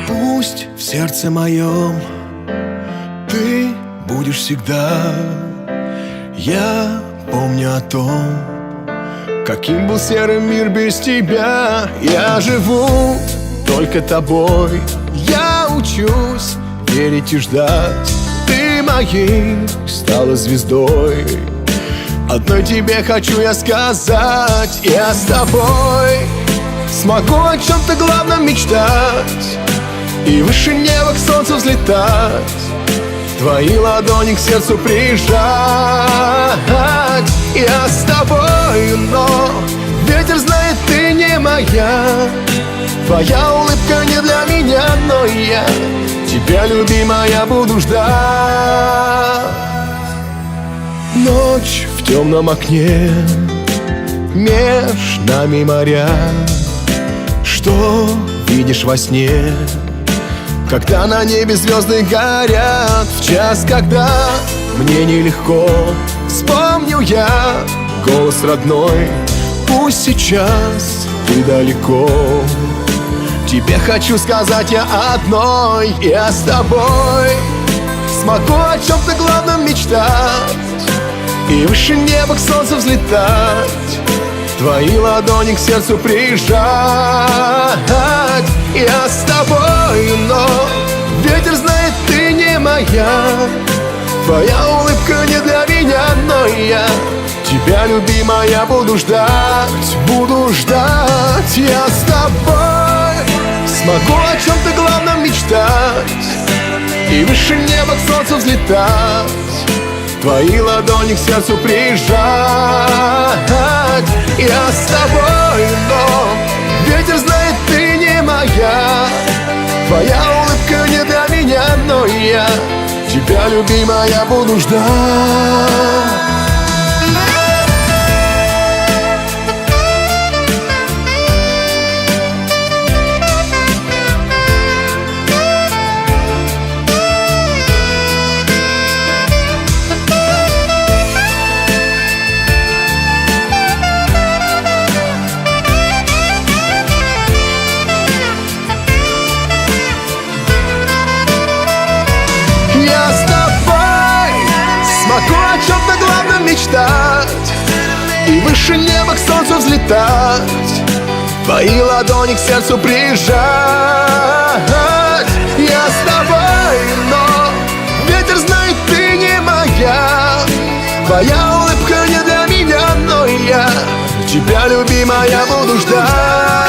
Пусть в сердце моем ты будешь всегда. Я помню о том, каким был серый мир без тебя. Я живу только тобой, я учусь верить и ждать. Ты моей стала звездой, одной тебе хочу я сказать. Я с тобой смогу о чем-то главном мечтать и выше неба к солнцу взлетать, твои ладони к сердцу прижать. Я с тобой, но ветер знает, ты не моя. Твоя улыбка не для меня, но я тебя, любимая, буду ждать. Ночь в темном окне, меж нами моря. Что видишь во сне, когда на небе звезды горят? В час, когда мне нелегко, вспомню я голос родной. Пусть сейчас ты далеко, тебе хочу сказать я одной. Я с тобой смогу о чем-то главном мечтать и выше неба к солнцу взлетать, твои ладони к сердцу прижать. Я с тобой, но ветер знает, ты не моя. Твоя улыбка не для меня, но я тебя, любимая, буду ждать, буду ждать. Я с тобой смогу о чем-то главном мечтать и выше неба к солнцу взлетать, твои ладони к сердцу прижать. Я с тобой, но ветер знает, ты не моя. Твоя улыбка не для меня, но я тебя, любимая, буду ждать. Я с тобой смогу о чем-то главном мечтать и выше неба к солнцу взлетать, твои ладони к сердцу прижать. Я с тобой, но ветер знает, ты не моя. Твоя улыбка не для меня, но я тебя, любимая, буду ждать.